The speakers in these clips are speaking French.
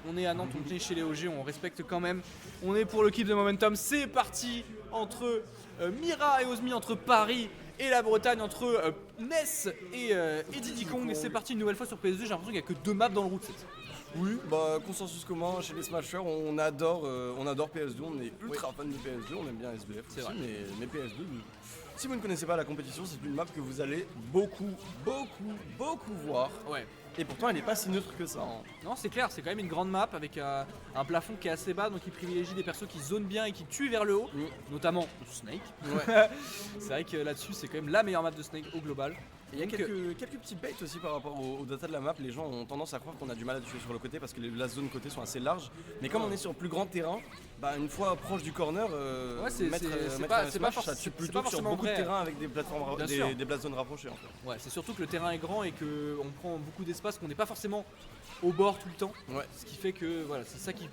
On est à Nantes, on est chez les OG, on respecte quand même. On est pour le clip de Momentum. C'est parti entre Mira et Ozmi, entre Paris et la Bretagne, entre Ness et Diddy Kong. Et c'est parti une nouvelle fois sur PS2. J'ai l'impression qu'il n'y a que 2 maps dans le route. Oui, consensus commun chez les Smashers, on adore PS2, on est ultra fan de PS2, on aime bien SBF aussi, mais PS2, si vous ne connaissez pas la compétition, c'est une map que vous allez beaucoup voir. Ouais. Et pourtant elle n'est pas si neutre que ça. Hein. Non, c'est clair, c'est quand même une grande map avec un plafond qui est assez bas, donc il privilégie des persos qui zonent bien et qui tuent vers le haut, notamment Snake. Ouais. C'est vrai que là-dessus, c'est quand même la meilleure map de Snake au global. Et il y a quelques petits baits aussi par rapport au data de la map. Les gens ont tendance à croire qu'on a du mal à tuer sur le côté parce que les zones côté sont assez larges. Mais comme on est sur plus grand terrain, une fois proche du corner, c'est pas forcément beaucoup de terrain avec des plateformes, des places zones rapprochées. En fait. Ouais, c'est surtout que le terrain est grand et qu'on prend beaucoup d'espace, qu'on n'est pas forcément au bord tout le temps. Ouais. Ce qui fait que voilà, c'est ça qui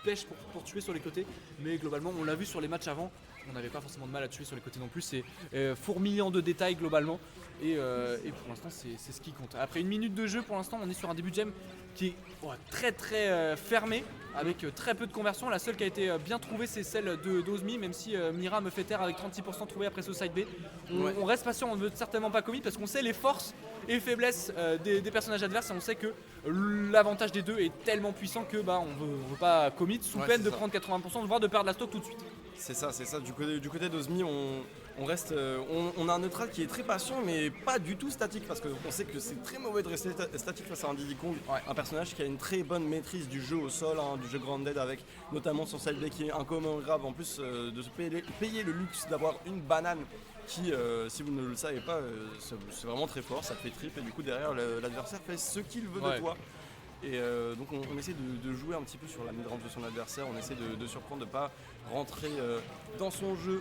pêche pour tuer sur les côtés. Mais globalement, on l'a vu sur les matchs avant, on n'avait pas forcément de mal à tuer sur les côtés non plus. C'est fourmillant de détails globalement. Et pour l'instant, c'est ce qui compte. Après une minute de jeu, pour l'instant, on est sur un début de game qui est très fermé, avec très peu de conversions. La seule qui a été bien trouvée, c'est celle d'Ozmi, même si Mira me fait taire avec 36% trouvé après ce side B. On reste patient, on ne veut certainement pas commit parce qu'on sait les forces et faiblesses des personnages adverses et on sait que l'avantage des deux est tellement puissant que on veut pas commit sous peine de prendre 80%, voire de perdre la stock tout de suite. C'est ça. Du côté d'Ozmi, on a un neutral qui est très patient mais pas du tout statique parce qu'on sait que c'est très mauvais de rester statique face à un Diddy Kong, un personnage qui a une très bonne maîtrise du jeu au sol, du jeu grounded avec notamment son side B qui est incommensurable en plus de se payer le luxe d'avoir une banane qui, si vous ne le savez pas, c'est vraiment très fort, ça fait trip et du coup derrière l'adversaire fait ce qu'il veut de toi. Et donc on essaie de jouer un petit peu sur la mid-range de son adversaire, on essaie de surprendre, de ne pas rentrer dans son jeu.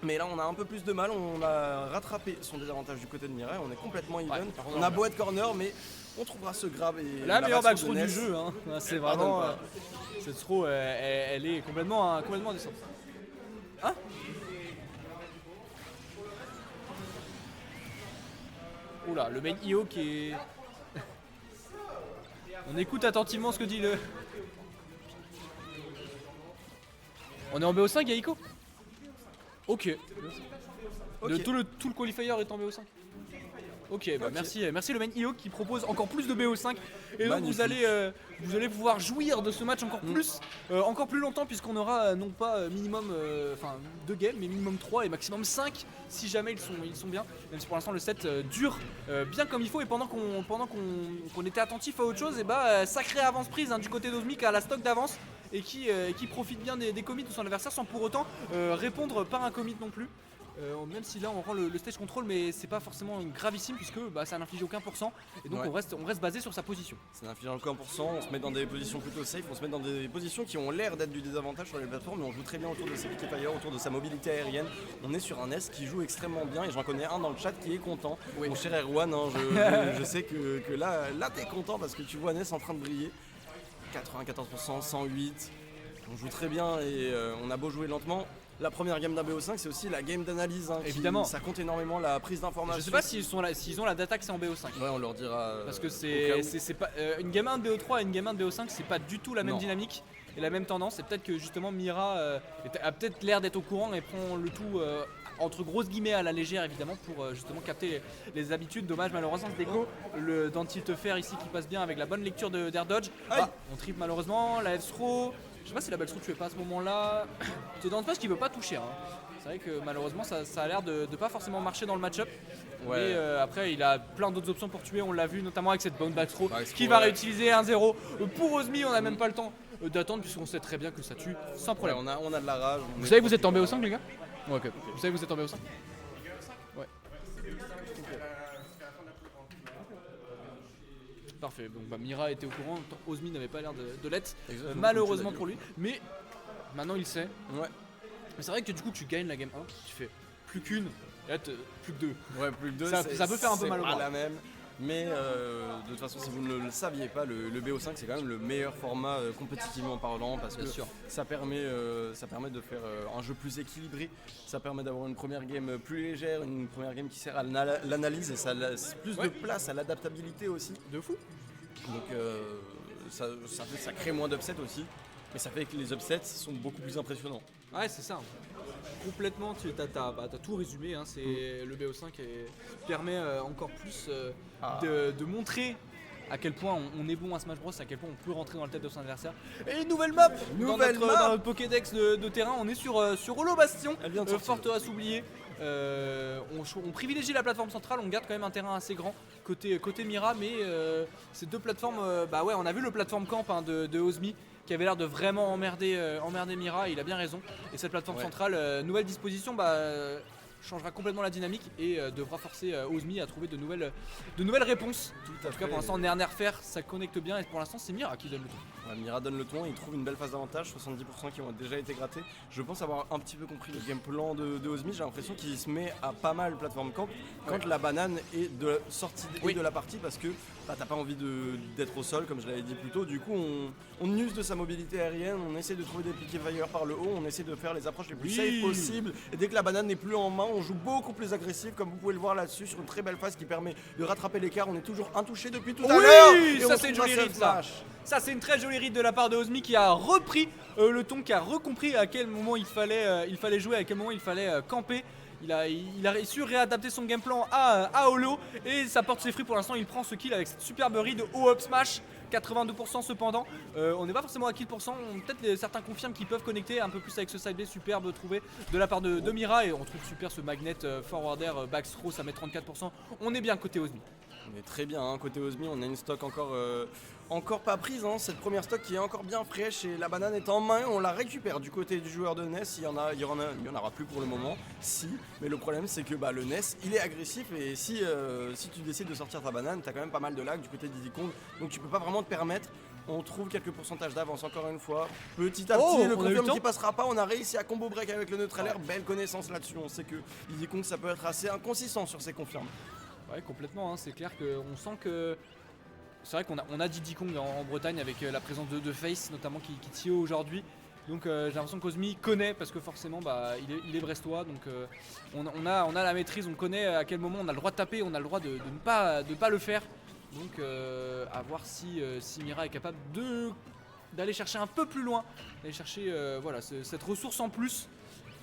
Mais là on a un peu plus de mal, on a rattrapé son désavantage du côté de Mirai, on est complètement even, on a beau être corner mais on trouvera ce grab et la meilleure backthrow du jeu, hein. C'est vraiment cette throw elle est complètement décente. Hein? Oula, le main IO qui est... On écoute attentivement ce que dit le... On est en BO5, Yaiko? Ok. Tout le qualifier est en BO5. Ok, merci le main IO qui propose encore plus de BO5 et donc vous allez pouvoir jouir de ce match encore plus longtemps puisqu'on aura non pas minimum 2 games mais minimum 3 et maximum 5 si jamais ils sont bien, même si pour l'instant le set dure bien comme il faut et pendant qu'on était attentif à autre chose sacrée avance prise du côté d'Ozmi qui a la stock d'avance et qui profite bien des commits de son adversaire sans pour autant répondre par un commit non plus. Même si là on rend le stage control mais c'est pas forcément gravissime puisque ça n'inflige aucun pourcent et donc on reste basé sur sa position. Ça n'inflige aucun pourcent, on se met dans des positions plutôt safe, on se met dans des positions qui ont l'air d'être du désavantage sur les plateformes mais on joue très bien autour de ses piquets fire, autour de sa mobilité aérienne. On est sur un S qui joue extrêmement bien et j'en connais un dans le chat qui est content. Mon cher Erwan, je sais que là t'es content parce que tu vois Ness en train de briller. 94%, 108, on joue très bien et on a beau jouer lentement. La première game d'un BO5 c'est aussi la game d'analyse évidemment ça compte énormément la prise d'information. Je sais pas s'ils ont la data que c'est en BO5. Ouais on leur dira parce que c'est pas une game 1 de BO3 et une game 1 de BO5 c'est pas du tout la même dynamique et la même tendance et peut-être que justement Mira a peut-être l'air d'être au courant et prend le tout entre grosses guillemets à la légère évidemment pour justement capter les habitudes. Dommage malheureusement ce déco dans Tilt Fair ici qui passe bien avec la bonne lecture d'Air Dodge. On tripe malheureusement la F-throw. Je sais pas si la backthrow tu fais pas à ce moment-là. C'est dans le parce qu'il veut pas toucher. C'est vrai que malheureusement ça a l'air de pas forcément marcher dans le match-up. Mais après il a plein d'autres options pour tuer, on l'a vu notamment avec cette bonne backthrow qui va réutiliser 1-0. Pour Ozmi on a même pas le temps d'attendre puisqu'on sait très bien que ça tue sans problème. On a de la rage. Vous savez que vous êtes en BO5 les gars? Ok. Vous savez que vous êtes en BO5? Ouais. Parfait, donc Mira était au courant, Ozmi n'avait pas l'air de l'être, malheureusement pour lui, mais maintenant il sait. Ouais. Mais c'est vrai que du coup tu gagnes la game 1, tu fais plus qu'une, et là plus que 2. Ouais, plus que 2, ça peut faire un peu mal au bras. La même. Mais de toute façon, si vous ne le saviez pas, le BO5 c'est quand même le meilleur format compétitivement parlant parce que ça permet de faire un jeu plus équilibré, ça permet d'avoir une première game plus légère, une première game qui sert à l'analyse et ça laisse plus de place à l'adaptabilité aussi. De fou. Donc ça crée moins d'upsets aussi, mais ça fait que les upsets sont beaucoup plus impressionnants. Ouais, c'est ça. Complètement, tu as tout résumé. Hein, le BO5 permet encore plus de montrer à quel point on est bon à Smash Bros, à quel point on peut rentrer dans le tête de son adversaire. Et nouvelle map dans notre Pokédex de terrain, on est sur Holo Bastion, forteresse oubliée. On privilégie la plateforme centrale, on garde quand même un terrain assez grand côté Mira, mais ces deux plateformes, on a vu le plateforme camp de Ozmi qui avait l'air de vraiment emmerder Mira, il a bien raison. Et cette plateforme centrale, nouvelle disposition, changera complètement la dynamique et devra forcer Ozmi à trouver de nouvelles réponses. En tout cas, pour l'instant, Nerfer, ça connecte bien et pour l'instant, c'est Mira qui donne le ton. Ouais, Mira donne le ton, il trouve une belle phase d'avantage, 70% qui ont déjà été grattés. Je pense avoir un petit peu compris le game plan de Ozmi. J'ai l'impression qu'il se met à pas mal plateforme camp quand la banane est de sortie de la partie parce que t'as pas envie d'être au sol, comme je l'avais dit plus tôt. Du coup, on use de sa mobilité aérienne, on essaie de trouver des piquets fire par le haut, on essaie de faire les approches les plus safe possibles. Et dès que la banane n'est plus en main, on joue beaucoup plus agressif, comme vous pouvez le voir là-dessus, sur une très belle phase qui permet de rattraper l'écart. On est toujours intouché depuis tout à l'heure. Oui, ça c'est une jolie read, ça c'est une très jolie read de la part de Ozmi qui a repris le ton, qui a recompris à quel moment il fallait jouer, à quel moment il fallait camper. Il a su réadapter son game plan à Holo et ça porte ses fruits pour l'instant. Il prend ce kill avec cette superbe read au up smash, 82% cependant. On n'est pas forcément à kill %, peut-être certains confirment qu'ils peuvent connecter un peu plus avec ce side B superbe trouvé de la part de Mira. Et on trouve super ce magnet forward air back throw, ça met 34%. On est bien côté Ozmi. On est très bien, hein. Côté Ozmi, on a une stock encore pas prise, hein. Cette première stock qui est encore bien fraîche et la banane est en main, on la récupère du côté du joueur de NES. Il y en aura plus pour le moment, mais le problème c'est que le NES il est agressif et si tu décides de sortir ta banane, t'as quand même pas mal de lag du côté de Diddy Kong, donc tu peux pas vraiment te permettre. On trouve quelques pourcentages d'avance encore une fois. Petit à petit, le confirme qui passera pas. On a réussi à combo break avec le neutral air. Belle connaissance là-dessus. On sait que Diddy Kong ça peut être assez inconsistant sur ses confirmes. Ouais, complètement, hein. C'est clair qu'on sent que. C'est vrai qu'on a Diddy Kong en Bretagne avec la présence de Face notamment qui TO aujourd'hui. Donc j'ai l'impression qu'Ozmi connaît parce que forcément il est brestois. Donc on a la maîtrise, on connaît à quel moment on a le droit de taper, on a le droit de ne pas le faire. Donc à voir si Mira est capable d'aller chercher un peu plus loin, d'aller chercher cette ressource en plus.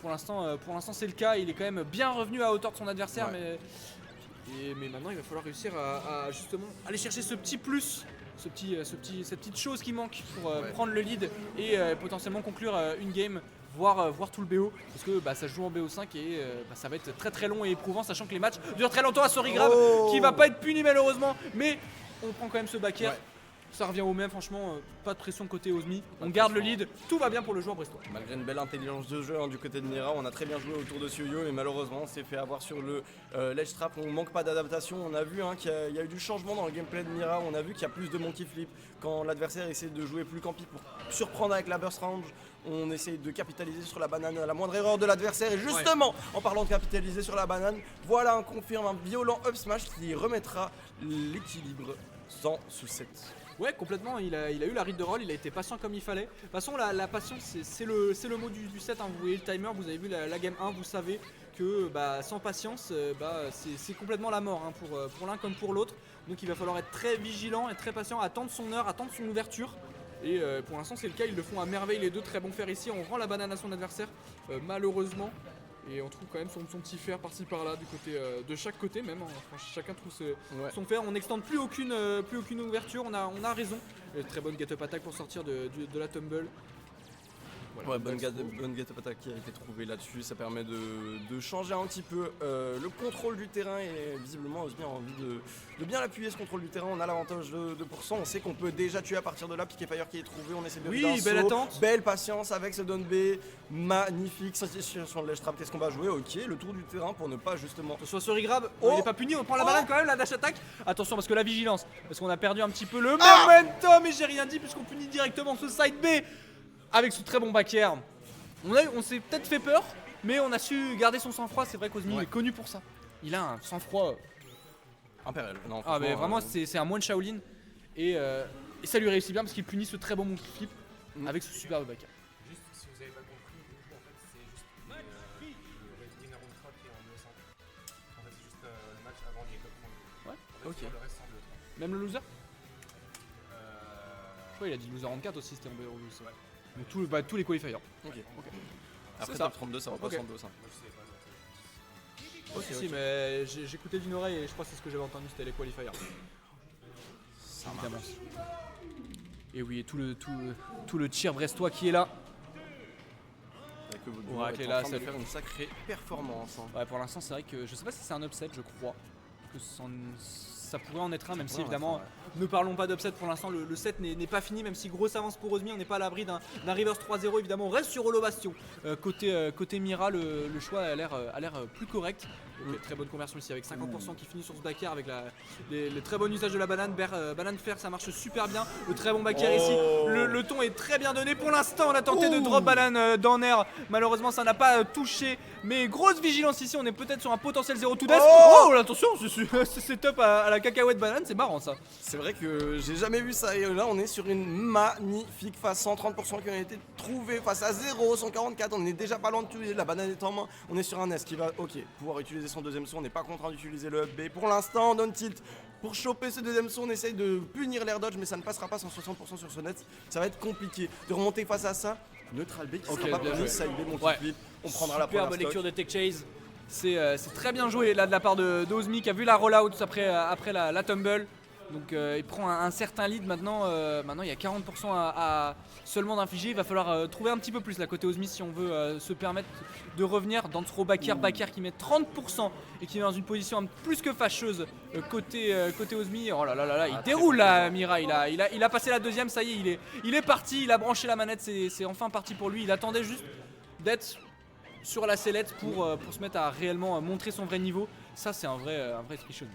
Pour l'instant c'est le cas, il est quand même bien revenu à hauteur de son adversaire, mais maintenant il va falloir réussir à justement aller chercher ce petit plus, cette petite chose qui manque pour prendre le lead et potentiellement conclure une game, voir tout le BO, parce que ça se joue en BO5 et ça va être très très long et éprouvant, sachant que les matchs durent très longtemps à Sorigrab qui va pas être puni malheureusement, mais on prend quand même ce back air. Ça revient au même, franchement, pas de pression côté Ozmi, on garde le lead, tout va bien pour le joueur brestois. Malgré une belle intelligence de jeu du côté de Mira, on a très bien joué autour de Suyo et malheureusement on s'est fait avoir sur le ledge trap, on manque pas d'adaptation, on a vu qu'il y a eu du changement dans le gameplay de Mira, on a vu qu'il y a plus de monkey flip quand l'adversaire essaie de jouer plus campy pour surprendre avec la burst range. On essaie de capitaliser sur la banane à la moindre erreur de l'adversaire et justement en parlant de capitaliser sur la banane, voilà un confirme, un violent up smash qui remettra l'équilibre sans sous-set. Ouais, complètement, il a eu la read de roll, il a été patient comme il fallait. De toute façon, la patience, c'est le mot du set, hein. Vous voyez le timer, vous avez vu la game 1, vous savez que sans patience, c'est complètement la mort, hein, pour l'un comme pour l'autre. Donc il va falloir être très vigilant et très patient, attendre son heure, attendre son ouverture. Et pour l'instant, c'est le cas, ils le font à merveille les deux, très bon fer ici. On rend la banane à son adversaire, malheureusement. Et on trouve quand même son petit fer par-ci par-là du côté de chaque côté même, hein. Enfin, chacun trouve son fer, on n'extende plus aucune ouverture, on a raison. Très bonne get up attack pour sortir de la tumble. Voilà, bonne get up attack qui a été trouvée là-dessus, ça permet de changer un petit peu le contrôle du terrain et visiblement Ozmi a envie de bien l'appuyer ce contrôle du terrain, on a l'avantage de %, on sait qu'on peut déjà tuer à partir de là, Piqué Fire qui est trouvé, on essaie de belle attente, belle patience avec ce down B, magnifique, situation de ledge trap, qu'est-ce qu'on va jouer, ok, le tour du terrain pour ne pas justement... Soit sur Grab, il est pas puni, on prend la banane quand même, la dash attack, attention parce que la vigilance, parce qu'on a perdu un petit peu le momentum et j'ai rien dit puisqu'on punit directement ce side B. Avec ce très bon back air, on s'est peut-être fait peur, mais on a su garder son sang-froid. C'est vrai qu'Ozmi est connu pour ça. Il a un sang-froid impérial. Mais vraiment, c'est un moine Shaolin. Et ça lui réussit bien parce qu'il punit ce très bon monkey flip avec ce superbe back air. Juste, si vous n'avez pas compris, en fait, c'est juste le winner round trap et en 200. En fait, c'est juste le match avant les top rounds. Ouais, ok. Le reste, c'est en 2-3. Même le loser Ouais, il a dit loser 44 aussi, c'était en BO5. Donc tous les qualifiers. Ok. Après C'est ça. top 32, ça repasse Ok. en BO5. Moi, je sais pas. Ok, Si, mais j'écoutais d'une oreille et je crois que c'est ce que j'avais entendu, c'était les qualifiers. Évidemment. Et oui, et tout le cheer brestois qui est là. Avec le Vaudou Oracle est est en là, train de salut. faire une sacrée performance. Hein. Ouais, pour l'instant, c'est vrai que je sais pas si c'est un upset, je crois. Que ça pourrait en être un, même si Ouais, évidemment, ouais. ne parlons pas d'upset pour l'instant. Le set n'est pas fini, même si grosse avance pour Ozmi, on n'est pas à l'abri d'un reverse 3-0. Évidemment, on reste sur Holo Bastion. Côté Mira, le choix a l'air plus correct. Ok, très bonne conversion ici avec 50% qui finit sur ce backer avec le très bon usage de la banane. Banane fer, ça marche super bien. Le très bon backer ici. Le ton est très bien donné. Pour l'instant, on a tenté de drop banane dans air. Malheureusement, ça n'a pas touché. Mais grosse vigilance ici. On est peut-être sur un potentiel 0 to death. Oh, attention, ce setup à la cacahuète banane, c'est marrant ça. C'est vrai que j'ai jamais vu ça. Et là, on est sur une magnifique phase 130% qui ont été trouvés face à 0, 144. On est déjà pas loin de tuer. La banane est en main. On est sur un S qui va, pouvoir utiliser son deuxième saut. On n'est pas contraint d'utiliser le up B. Pour l'instant, on donne tilt. Pour choper ce deuxième saut, on essaye de punir l'air dodge, mais ça ne passera pas 160% sur ce net. Ça va être compliqué de remonter face à ça. Neutral B qui Ok, sera pas bien puni. joué. Side B, mon Ouais. flip. On prendra la Superbe première lecture stock. de Tech Chase. C'est très bien joué là de la part de Ozmi qui a vu la rollout après la tumble. Donc il prend un certain lead maintenant. Maintenant il y a 40% à seulement d'infliger. Il va falloir trouver un petit peu plus là côté Ozmi si on veut se permettre de revenir dans ce backer qui met 30% et qui est dans une position plus que fâcheuse côté Ozmi. Oh là là là là, il déroule là Mira. Il a passé la deuxième, ça y est, il est parti, il a branché la manette, c'est enfin parti pour lui. Il attendait juste d'être sur la sellette pour se mettre à réellement montrer son vrai niveau. Ça c'est un vrai trichon.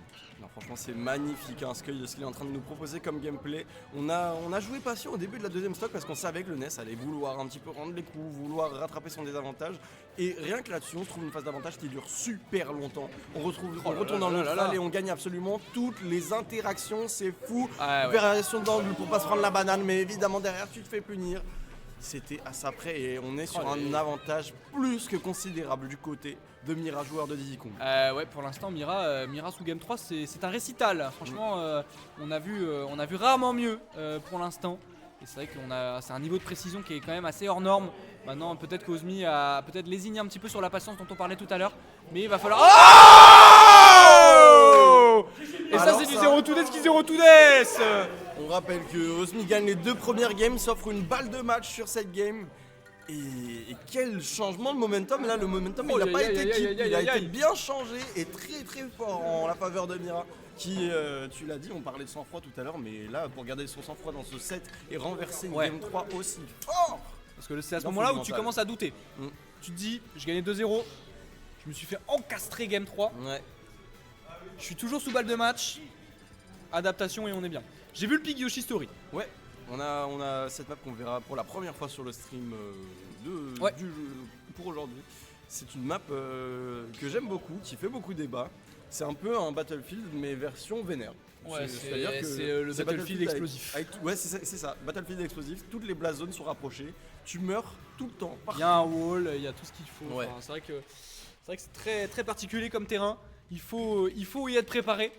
Non, franchement, c'est magnifique hein, ce qu'il est en train de nous proposer comme gameplay. On a joué patient au début de la deuxième stock parce qu'on savait que le NES allait vouloir un petit peu rendre les coups, vouloir rattraper son désavantage. Et rien que là-dessus, on se trouve une phase d'avantage qui dure super longtemps. On retourne dans le neutral et on gagne absolument toutes les interactions. C'est fou. Ah, ouais. Variation d'angle pour pas se prendre la banane, mais évidemment derrière, tu te fais punir. C'était à ça près et on est sur un avantage plus que considérable du côté de Mira, joueur de Diddy Kong. Ouais, pour l'instant, Mira sous Game 3, c'est un récital. Franchement, on a vu rarement mieux pour l'instant. Et c'est vrai que c'est un niveau de précision qui est quand même assez hors norme. Maintenant, peut-être qu'Ozmi a peut-être lésiné un petit peu sur la patience dont on parlait tout à l'heure. Mais il va falloir. Oh et ça, Alors c'est du ça- 0 to death qui 0 to death. On rappelle que Ozmi gagne les 2 premières games, s'offre une balle de match sur cette game. Et quel changement de momentum. Là, le momentum, il n'a pas été keep, il a été bien changé et très très fort en la faveur de Mira. Qui, tu l'as dit, on parlait de sang-froid tout à l'heure, mais là, pour garder son sang-froid dans ce set et renverser une Ouais. game 3 aussi fort. Parce que c'est à ce Non, moment-là faut où du tu mental. commences à douter. Mm. Tu te dis, je gagnais 2-0. Je me suis fait encastrer Game 3. Ouais. Je suis toujours sous balle de match. Adaptation et on est bien. J'ai vu le pic Yoshi Story. Ouais, on a cette map qu'on verra pour la première fois sur le stream Ouais. du jeu pour aujourd'hui. C'est une map que j'aime beaucoup, qui fait beaucoup débat. C'est un peu un Battlefield mais version vénère. Ouais, C'est-à-dire que c'est le c'est Battlefield avec- explosif. ouais, c'est ça, Battlefield explosif. Toutes les blast zones sont rapprochées. Tu meurs tout le temps. Il y a un wall, il y a tout ce qu'il faut. Ouais. Enfin, c'est vrai que c'est très, très particulier comme terrain. Il faut y être préparé.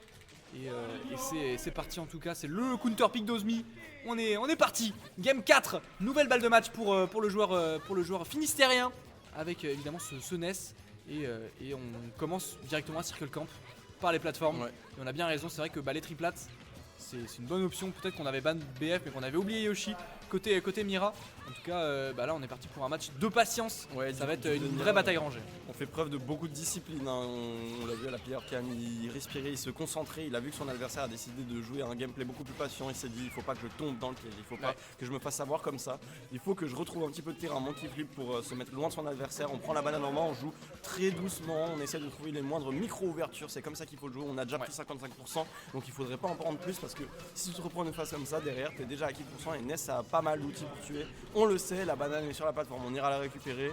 Et c'est parti en tout cas. C'est le counter pick d'Ozmi. On est parti. Game 4. Nouvelle balle de match pour le joueur finistérien. Avec évidemment ce NES. Et on commence directement à Circle Camp par les plateformes. Ouais. Et on a bien raison. C'est vrai que les triplates, c'est une bonne option. Peut-être qu'on avait ban BF mais qu'on avait oublié Yoshi côté Mira. En tout cas, là on est parti pour un match de patience. Ouais, Ça va être du une Mira, vraie bataille rangée. On fait preuve de beaucoup de discipline. Hein. On l'a vu à la player cam, il respirait, il se concentrait. Il a vu que son adversaire a décidé de jouer un gameplay beaucoup plus patient. Il s'est dit il faut pas que je tombe dans le piège, il faut pas Ouais. que je me fasse avoir comme ça. Il faut que je retrouve un petit peu de terrain, mon qui flip pour se mettre loin de son adversaire. On prend la banane en main, on joue très doucement. On essaie de trouver les moindres micro-ouvertures. C'est comme ça qu'il faut le jouer. On a déjà pris 55%, donc il faudrait pas en prendre plus parce que si tu te reprends une phase comme ça derrière, t'es déjà à 15% et Ness a pas mal d'outils pour tuer. On le sait, la banane est sur la plateforme, on ira la récupérer.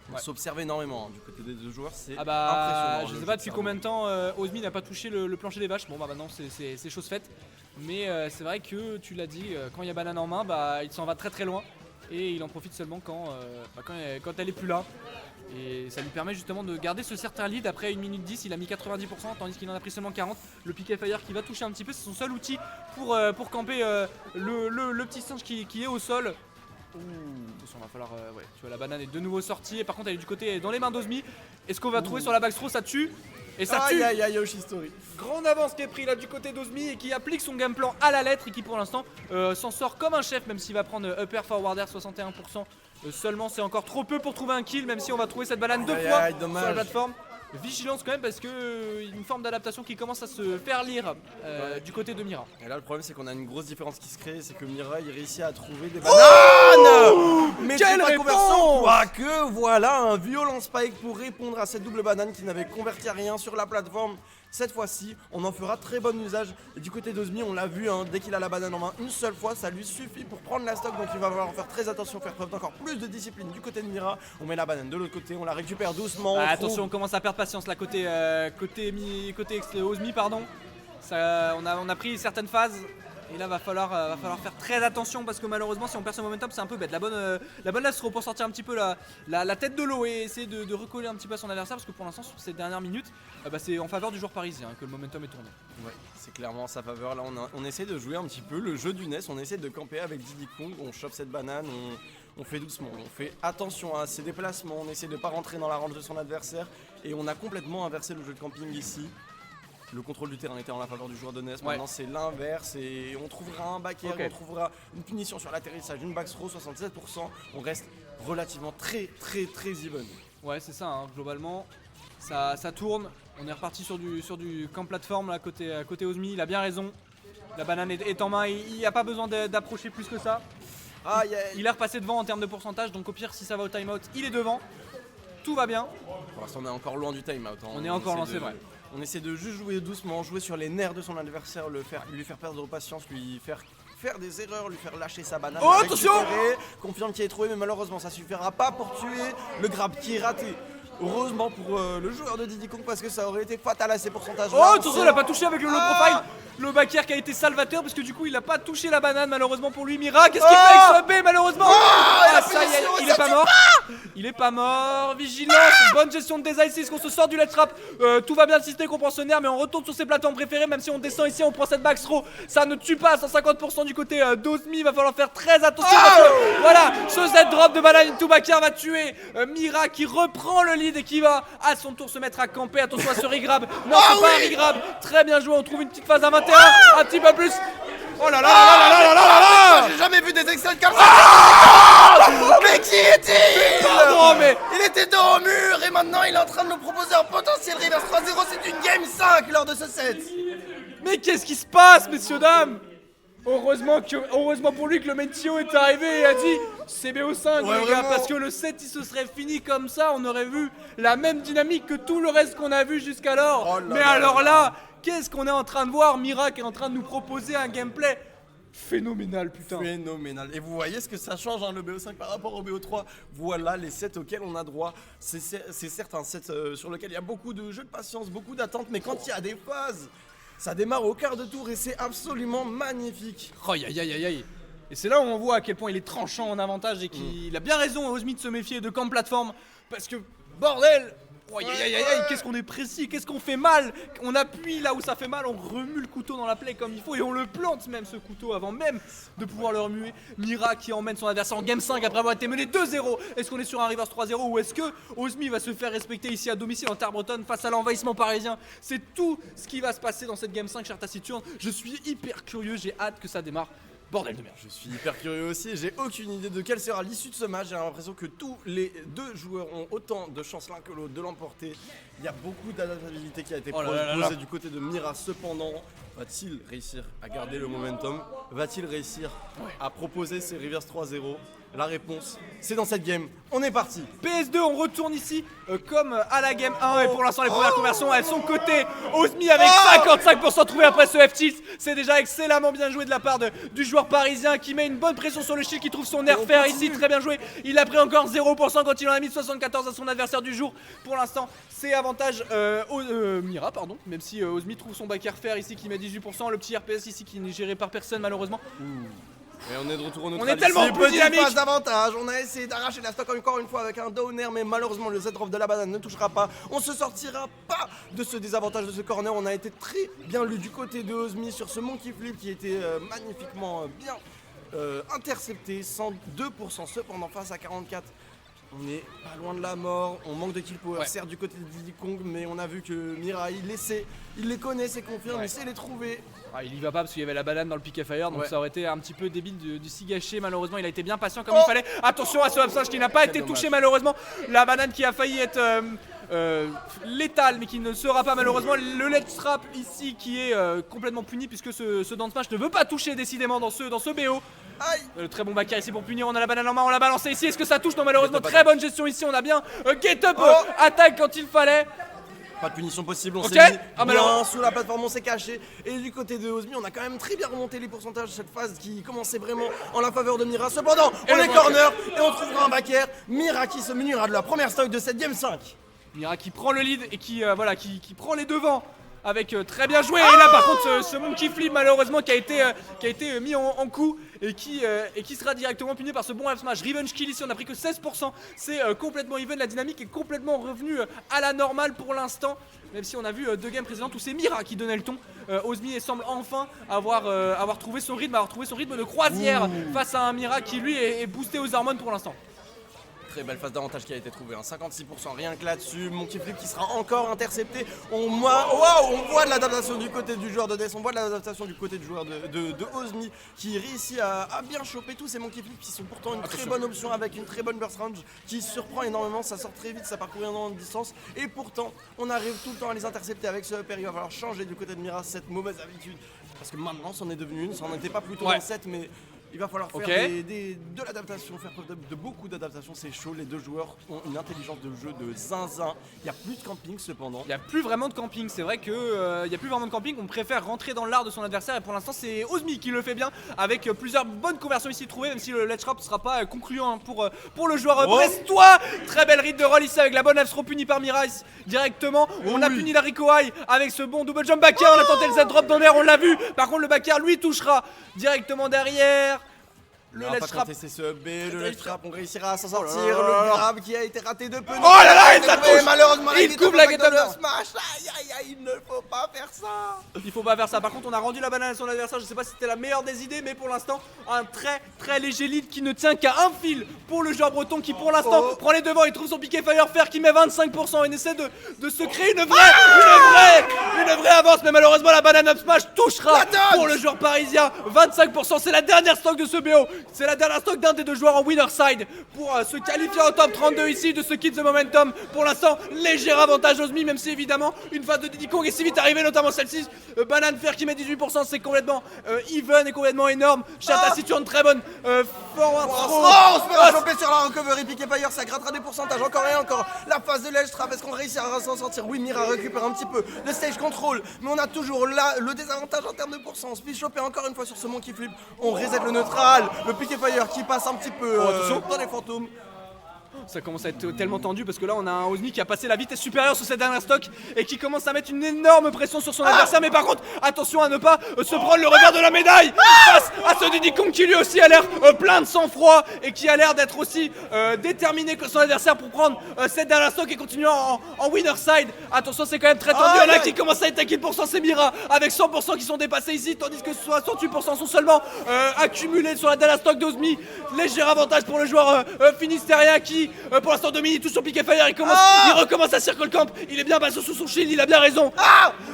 On Ouais. s'observe énormément hein, du côté des deux joueurs, c'est Ah bah, impressionnant. je le sais jeu pas de depuis cerveau. combien de temps Ozmi n'a pas touché le plancher des vaches. Bon bah maintenant c'est chose faite. Mais c'est vrai que tu l'as dit, quand il y a banane en main, bah il s'en va très très loin. Et il en profite seulement quand elle est plus là. Et ça lui permet justement de garder ce certain lead. Après 1 minute 10, il a mis 90%, tandis qu'il en a pris seulement 40. Le piquet fire qui va toucher un petit peu, c'est son seul outil pour camper le petit singe qui est au sol. Attention, va falloir. Ouais, tu vois, la banane est de nouveau sortie. Et par contre, elle est du côté dans les mains d'Ozmi. Est-ce qu'on va trouver sur la backstro? Ça tue. Et ça tue. Aïe aïe Yoshi Story. Grande avance qui est prise là du côté d'Ozmi et qui applique son game plan à la lettre et qui pour l'instant s'en sort comme un chef, même s'il va prendre upper forward air 61%. Seulement, c'est encore trop peu pour trouver un kill, même si on va trouver cette banane deux fois sur la plateforme. Vigilance quand même parce que une forme d'adaptation qui commence à se faire lire du côté de Mira. Et là le problème c'est qu'on a une grosse différence qui se crée, c'est que Mira il réussit à trouver des bananes. Mais quelle la conversion, réponse! quoique voilà un violent spike pour répondre à cette double banane qui n'avait converti à rien sur la plateforme. Cette fois-ci, on en fera très bon usage. Et du côté d'Ozmi, on l'a vu, hein, dès qu'il a la banane en main, une seule fois, ça lui suffit pour prendre la stock. Donc il va falloir faire très attention, faire preuve d'encore plus de discipline du côté de Mira. On met la banane de l'autre côté, on la récupère doucement. Attention, on commence à perdre patience là côté Ozmi, pardon. Ça, on a pris certaines phases. Et là va falloir faire très attention parce que malheureusement si on perd ce momentum c'est un peu bête. La bonne astro pour sortir un petit peu la tête de l'eau et essayer de recoller un petit peu à son adversaire parce que pour l'instant sur ces dernières minutes c'est en faveur du joueur parisien que le momentum est tourné. Ouais, c'est clairement en sa faveur. Là on essaie de jouer un petit peu le jeu du NES, on essaie de camper avec Diddy Kong, on chope cette banane, on fait doucement, on fait attention à ses déplacements, on essaie de pas rentrer dans la range de son adversaire et on a complètement inversé le jeu de camping ici. Le contrôle du terrain était en la faveur du joueur de NES, maintenant c'est l'inverse et on trouvera un back air, on trouvera une punition sur l'atterrissage, une back throw, 67%, on reste relativement très even. Ouais c'est ça, hein. Globalement ça tourne, on est reparti sur du camp plateforme là côté Ozmi, il a bien raison, la banane est en main, il n'y a pas besoin d'approcher plus que ça. Il est repassé devant en termes de pourcentage, donc au pire si ça va au timeout, il est devant, tout va bien. Pour l'instant on est encore loin du timeout. Hein. On est encore loin, c'est vrai. On essaie de juste jouer doucement, jouer sur les nerfs de son adversaire, lui faire perdre patience, lui faire des erreurs, lui faire lâcher sa banane. Oh attention! Confirme qu'il est trouvé, mais malheureusement ça suffira pas pour tuer le grab qui est raté. Heureusement pour le joueur de Diddy Kong parce que ça aurait été fatal à ces pourcentages. Oh attention, il a pas touché avec le low profile. Le back air qui a été salvateur parce que du coup il a pas touché la banane malheureusement pour lui. Mira, qu'est-ce qu'il fait avec ce B malheureusement? Ça y est, il est pas mort. Il est pas mort. Vigilance, bonne gestion de Deza ici, est-ce qu'on se sort du let's trap? Tout va bien le système compensionnaire mais on retourne sur ses plateformes préférées. Même si on descend ici, on prend cette back throw, ça ne tue pas. 150% du côté d'Ozmi, il va falloir faire très attention parce que, voilà, ce Z drop de banane to back air va tuer Mira qui reprend le lead et qui va à son tour se mettre à camper. Attention à ce regrab. Non, c'est pas un regrab. Très bien joué, on trouve une petite phase à 21, un petit peu plus. Oh là là là là là là là là. J'ai jamais vu des excels comme ça. Mais qui est-il? Pardon, mais il était dos au mur et maintenant il est en train de nous proposer un potentiel reverse 3-0. C'est une game 5 lors de ce set. Mais qu'est-ce qui se passe, messieurs dames? Heureusement pour lui que le Mentio est arrivé et a dit c'est BO5 les gars, parce que le set il se serait fini comme ça, on aurait vu la même dynamique que tout le reste qu'on a vu jusqu'alors. Mais alors là, qu'est-ce qu'on est en train de voir? Mira qui est en train de nous proposer un gameplay phénoménal, putain. Phénoménal. Et vous voyez ce que ça change hein, le BO5 par rapport au BO3. Voilà les sets auxquels on a droit. C'est certes un set sur lequel il y a beaucoup de jeux de patience, beaucoup d'attentes, mais quand il y a des phases, ça démarre au quart de tour et c'est absolument magnifique. Oh aïe aïe aïe aïe. Et c'est là où on voit à quel point il est tranchant en avantage et qu'il a bien raison Ozmi de se méfier de camp plateforme. Parce que bordel, oh, aïe aïe aïe aïe, qu'est-ce qu'on est précis, qu'est-ce qu'on fait mal. On appuie là où ça fait mal, on remue le couteau dans la plaie comme il faut et on le plante même ce couteau avant même de pouvoir le remuer. Mira qui emmène son adversaire en game 5 après avoir été mené 2-0. Est-ce qu'on est sur un reverse 3-0 ou est-ce que Ozmi va se faire respecter ici à domicile en terre bretonne face à l'envahissement parisien? C'est tout ce qui va se passer dans cette game 5, cher Taciturne. Je suis hyper curieux, j'ai hâte que ça démarre. Bordel de merde. Je suis hyper curieux aussi, j'ai aucune idée de quelle sera l'issue de ce match. J'ai l'impression que tous les deux joueurs ont autant de chances l'un que l'autre de l'emporter. Il y a beaucoup d'adaptabilité qui a été proposée du côté de Mira. Cependant, va-t-il réussir à garder le momentum? Va-t-il réussir à proposer ses reverse 3-0? La réponse, c'est dans cette game. On est parti. PS2, on retourne ici comme à la game 1 et pour l'instant les premières conversions elles sont cotées. Ozmi avec 55% trouvé après ce F-tilt. C'est déjà excellemment bien joué de la part du joueur parisien qui met une bonne pression sur le shield, qui trouve son air faire ici. Très bien joué. Il a pris encore 0% quand il en a mis 74 à son adversaire du jour. Pour l'instant, c'est avantage Mira, pardon. Même si Ozmi trouve son back air faire ici qui met 18%. Le petit RPS ici qui n'est géré par personne malheureusement. Et on est de retour au On neutral. est tellement ici, plus petite dynamique. phase d'avantage. On a essayé d'arracher la stock encore une fois avec un downer, mais malheureusement le Z-drop de la banane ne touchera pas. On se sortira pas de ce désavantage de ce corner. On a été très bien lu du côté de Ozmi sur ce monkey flip qui était magnifiquement bien intercepté. 102% cependant face à 44. On est pas loin de la mort, on manque de kill power, certes du côté de Diddy Kong, mais on a vu que Mira il les connaît, c'est confirme, il sait les trouver. Ah, il y va pas parce qu'il y avait la banane dans le pick à fire, donc ça aurait été un petit peu débile de s'y gâcher. Malheureusement, il a été bien patient comme il fallait. Attention à ce upstage qui n'a pas été touché malheureusement. La banane qui a failli être létale mais qui ne sera pas malheureusement. Le ledge trap ici qui est complètement puni puisque ce down smash ne veut pas toucher décidément dans ce BO. Aïe. Très bon backer ici pour punir, on a la banane en main, on l'a balancé ici, est-ce que ça touche? Non malheureusement, très bonne gestion ici, on a bien get up attaque quand il fallait. Pas de punition possible, on Ok. s'est mis Ah, mais bien alors- sous la plateforme, on s'est caché. Et du côté de Ozmi, on a quand même très bien remonté les pourcentages de cette phase qui commençait vraiment en la faveur de Mira. Cependant, Et on le est corner et on trouvera un backer. Mira qui se munira de la première stock de cette game 5. Mira qui prend le lead et qui prend les devants avec très bien joué. Et là par contre ce monkey flip malheureusement qui a été mis en coup et qui sera directement puni par ce bon up smash. Revenge kill ici, on a pris que 16%. C'est complètement even, la dynamique est complètement revenue à la normale pour l'instant. Même si on a vu deux games précédentes où c'est Mira qui donnait le ton. Ozmi semble enfin avoir trouvé son rythme, de croisière face à un Mira qui lui est boosté aux hormones pour l'instant. Très belle phase d'avantage qui a été trouvée, 56% rien que là-dessus. Monkey flip qui sera encore intercepté. On voit de l'adaptation du côté du joueur de Death, on voit de l'adaptation du côté du joueur de Ozmi qui réussit à bien choper tous ces monkey flips qui sont pourtant une très bonne option avec une très bonne burst range qui surprend énormément, ça sort très vite, ça parcourt énormément de distance et pourtant on arrive tout le temps à les intercepter avec ce upper. Il va falloir changer du côté de Mira cette mauvaise habitude parce que maintenant c'en est devenu une, ça n'en était pas plutôt dans le set mais il va falloir faire de l'adaptation, faire preuve de beaucoup d'adaptation, c'est chaud, les deux joueurs ont une intelligence de jeu de zinzin. Il n'y a plus de camping cependant. Il n'y a plus vraiment de camping, c'est vrai que il n'y a plus vraiment de camping, on préfère rentrer dans l'art de son adversaire et pour l'instant c'est Ozmi qui le fait bien avec plusieurs bonnes conversions ici trouvées, même si le ledge trap ne sera pas concluant pour le joueur brestois. Très belle read de roll ici avec la bonne F puni par Mirais directement. On a puni la Rico High avec ce bon double jump backer, on a tenté le Z drop dans l'air, on l'a vu. Par contre le backer lui touchera directement derrière. Le ledge trap. C'est ce B, le ledge trap, on réussira à s'en sortir. Le grab qui a été raté de peu. Oh là là, et ça touche. Malheureusement, il coupe la get up smash. Aïe aïe aïe, il ne faut pas faire ça. Il faut pas faire ça. Par contre, on a rendu la banane à son adversaire. Je sais pas si c'était la meilleure des idées, mais pour l'instant, un très léger lead qui ne tient qu'à un fil pour le joueur breton qui, pour l'instant, prend les devants. Il trouve son piqué Firefair qui met 25% et essaie de se créer une vraie avance. Mais malheureusement, la banane up smash touchera pour le joueur parisien. 25%, c'est la dernière stock de ce BO. C'est la dernière stock d'un des deux joueurs en winner side pour se qualifier en top 32 ici de ce Keep the Momentum. Pour l'instant, léger avantage Ozmi, même si évidemment une phase de Diddy Kong est si vite arrivée, notamment celle-ci. Banane Fer qui met 18%, c'est complètement even et complètement énorme. Chata situe une très bonne forward throw. On se fait choper sur la recovery, piqué Fire, ça grattera des pourcentages. Encore et encore. La phase de ledge trap, est-ce qu'on réussira à s'en sortir? Oui, Mira récupère un petit peu le stage control, mais on a toujours là le désavantage en termes de pourcent. On se fait choper encore une fois sur ce monkey flip. On reset le neutral, le piqué Fire qui passe un petit peu dans les fantômes. Ça commence à être tellement tendu parce que là on a un Ozmi qui a passé la vitesse supérieure sur cette dernière stock et qui commence à mettre une énorme pression sur son adversaire. Mais par contre, attention à ne pas se prendre le revers de la médaille face à ce Diddy Kong qui lui aussi a l'air plein de sang-froid et qui a l'air d'être aussi déterminé que son adversaire pour prendre cette dernière stock et continuer en winner side. Attention, c'est quand même très tendu. Il y en a qui commencent à être à kill pour c'est Mira avec 100% qui sont dépassés ici, tandis que 68% sont seulement accumulés sur la dernière stock d'Ozmi. Léger avantage pour le joueur Finistérien qui pour l'instant domine tout sur piqué Fire. Il recommence à circle camp. Il est bien bas sous son shield, il a bien raison.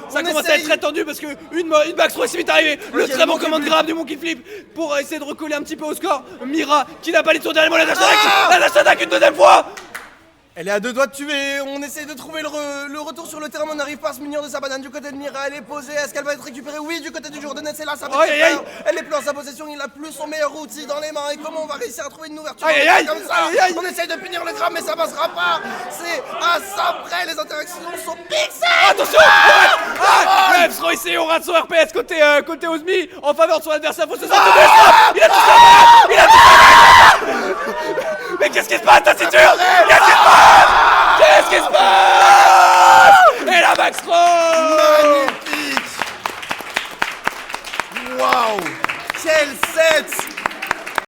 Ça commence à être très tendu parce que une back throw est si vite arrivée. Le très bon commande grab du monkey flip pour essayer de recoller un petit peu au score. Mira qui n'a pas les tours derrière moi, la dash attack une deuxième fois. Elle est à deux doigts de tuer, on essaie de trouver le retour sur le terrain, mais on n'arrive pas à se munir de sa banane du côté de Mira, elle est posée, est-ce qu'elle va être récupérée? Oui, du côté du joueur de Net, c'est là, ça va être super. Elle est plus en sa possession, il a plus son meilleur outil dans les mains, et comment on va réussir à trouver une ouverture comme ça? On essaie de punir le grab, mais ça passera pas, c'est à ça près, les interactions sont pixées. Attention, le F-throw ici, on rate son RPS côté Ozmi, en faveur de son adversaire, faut se sortir de il a tout ça. Mais qu'est-ce qui se passe, Taciturne? Qu'est-ce qui se passe? Et la backthrow!